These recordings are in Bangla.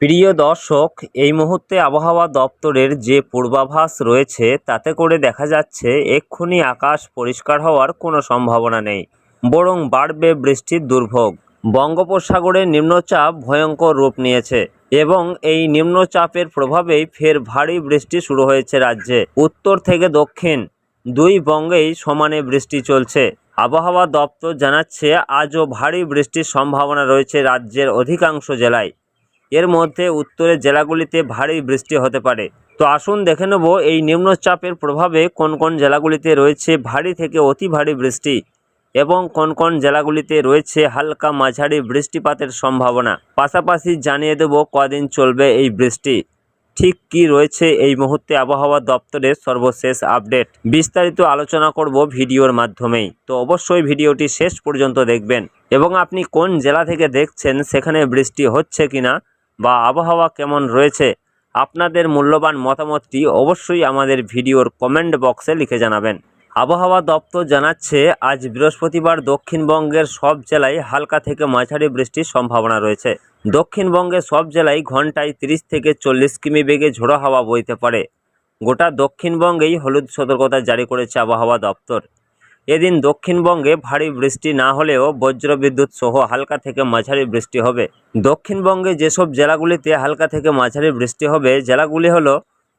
প্রিয় দর্শক, এই মুহূর্তে আবহাওয়া দপ্তরের যে পূর্বাভাস রয়েছে তাতে করে দেখা যাচ্ছে এক্ষুনি আকাশ পরিষ্কার হওয়ার কোনো সম্ভাবনা নেই, বরং বাড়বে বৃষ্টির দুর্ভোগ। বঙ্গোপসাগরে নিম্নচাপ ভয়ঙ্কর রূপ নিয়েছে এবং এই নিম্নচাপের প্রভাবেই ফের ভারী বৃষ্টি শুরু হয়েছে রাজ্যে। উত্তর থেকে দক্ষিণ দুই বঙ্গেই সমানে বৃষ্টি চলছে। আবহাওয়া দপ্তর জানাচ্ছে আজও ভারী বৃষ্টির সম্ভাবনা রয়েছে রাজ্যের অধিকাংশ জেলায়। এর মধ্যে উত্তরের জেলাগুলিতে ভারী বৃষ্টি হতে পারে। তো আসুন দেখে নেব এই নিম্নচাপের প্রভাবে কোন কোন জেলাগুলিতে রয়েছে ভারী থেকে অতি ভারী বৃষ্টি এবং কোন কোন জেলাগুলিতে রয়েছে হালকা মাঝারি বৃষ্টিপাতের সম্ভাবনা। পাশাপাশি জানিয়ে দেব কদিন চলবে এই বৃষ্টি, ঠিক কি রয়েছে এই মুহূর্তে আবহাওয়া দপ্তরের সর্বশেষ আপডেট। বিস্তারিত আলোচনা করব ভিডিওর মাধ্যমেই, তো অবশ্যই ভিডিওটি শেষ পর্যন্ত দেখবেন এবং আপনি কোন জেলা থেকে দেখছেন সেখানে বৃষ্টি হচ্ছে কিনা বা আবহাওয়া কেমন রয়েছে আপনাদের মূল্যবান মতামতটি অবশ্যই আমাদের ভিডিওর কমেন্ট বক্সে লিখে জানাবেন। আবহাওয়া দপ্তর জানাচ্ছে আজ বৃহস্পতিবার দক্ষিণবঙ্গের সব জেলায় হালকা থেকে মাঝারি বৃষ্টির সম্ভাবনা রয়েছে। দক্ষিণবঙ্গের সব জেলায় ঘন্টায় 30 থেকে 40 কিমি বেগে ঝোড়ো হাওয়া বইতে পারে। গোটা দক্ষিণবঙ্গেই হলুদ সতর্কতা জারি করেছে আবহাওয়া দপ্তর। এদিন দক্ষিণবঙ্গে ভারী বৃষ্টি না হলেও বজ্রবিদ্যুৎ সহ হালকা থেকে মাঝারি বৃষ্টি হবে। দক্ষিণবঙ্গে যেসব জেলাগুলিতে হালকা থেকে মাঝারি বৃষ্টি হবে জেলাগুলি হলো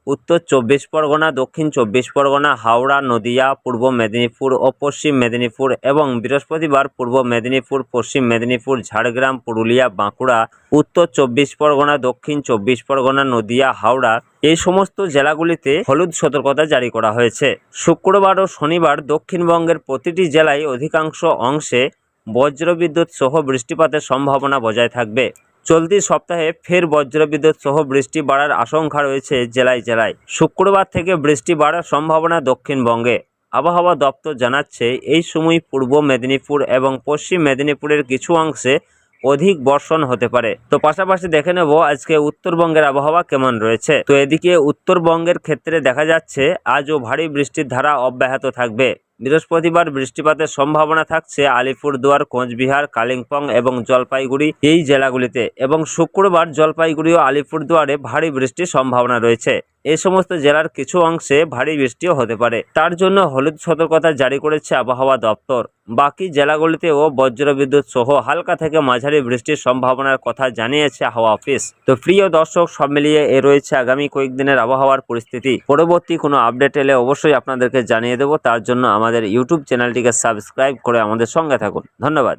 উত্তর 24 পরগনা, দক্ষিণ 24 পরগনা, হাওড়া, নদিয়া, পূর্ব মেদিনীপুর ও পশ্চিম মেদিনীপুর এবং বৃহস্পতিবার পূর্ব মেদিনীপুর, পশ্চিম মেদিনীপুর, ঝাড়গ্রাম, পুরুলিয়া, বাঁকুড়া, উত্তর 24 পরগনা, দক্ষিণ 24 পরগনা, নদিয়া, হাওড়া এই সমস্ত জেলাগুলিতে হলুদ সতর্কতা জারি করা হয়েছে। শুক্রবার ও শনিবার দক্ষিণবঙ্গের প্রতিটি জেলায় অধিকাংশ অংশে বজ্রবিদ্যুৎ সহ বৃষ্টিপাতের সম্ভাবনা বজায় থাকবে। চলতি সপ্তাহে ফের বজ্রবিদ্যুৎ সহ বৃষ্টি বাড়ার আশঙ্কা রয়েছে জেলায় জেলায়। শুক্রবার থেকে বৃষ্টি বাড়ার সম্ভাবনা দক্ষিণবঙ্গে। আবহাওয়া দপ্তর জানাচ্ছে এই সময় পূর্ব মেদিনীপুর এবং পশ্চিম মেদিনীপুরের কিছু অংশে অধিক বর্ষণ হতে পারে। তো পাশাপাশি দেখে নেব আজকে উত্তরবঙ্গের আবহাওয়া কেমন রয়েছে। তো এদিকে উত্তরবঙ্গের ক্ষেত্রে দেখা যাচ্ছে আজও ভারী বৃষ্টির ধারা অব্যাহত থাকবে। বৃহস্পতিবার বৃষ্টিপাতের সম্ভাবনা থাকছে আলিপুরদুয়ার, কোচবিহার, কালিম্পং এবং জলপাইগুড়ি এই জেলাগুলিতে এবং শুক্রবার জলপাইগুড়ি ও আলিপুরদুয়ারে ভারী বৃষ্টির সম্ভাবনা রয়েছে। এই সমস্ত জেলার কিছু অংশে ভারী বৃষ্টিও হতে পারে, তার জন্য হলুদ সতর্কতা জারি করেছে আবহাওয়া দপ্তর। বাকি জেলাগুলিতেও বজ্রবিদ্যুৎ সহ হালকা থেকে মাঝারি বৃষ্টির সম্ভাবনার কথা জানিয়েছে হাওয়া অফিস। তো প্রিয় দর্শক, সব মিলিয়ে এ রয়েছে আগামী কয়েকদিনের আবহাওয়ার পরিস্থিতি। পরবর্তী কোনো আপডেট এলে অবশ্যই আপনাদেরকে জানিয়ে দেব। তার জন্য আমাদের ইউটিউব চ্যানেলটিকে সাবস্ক্রাইব করে আমাদের সঙ্গে থাকুন। ধন্যবাদ।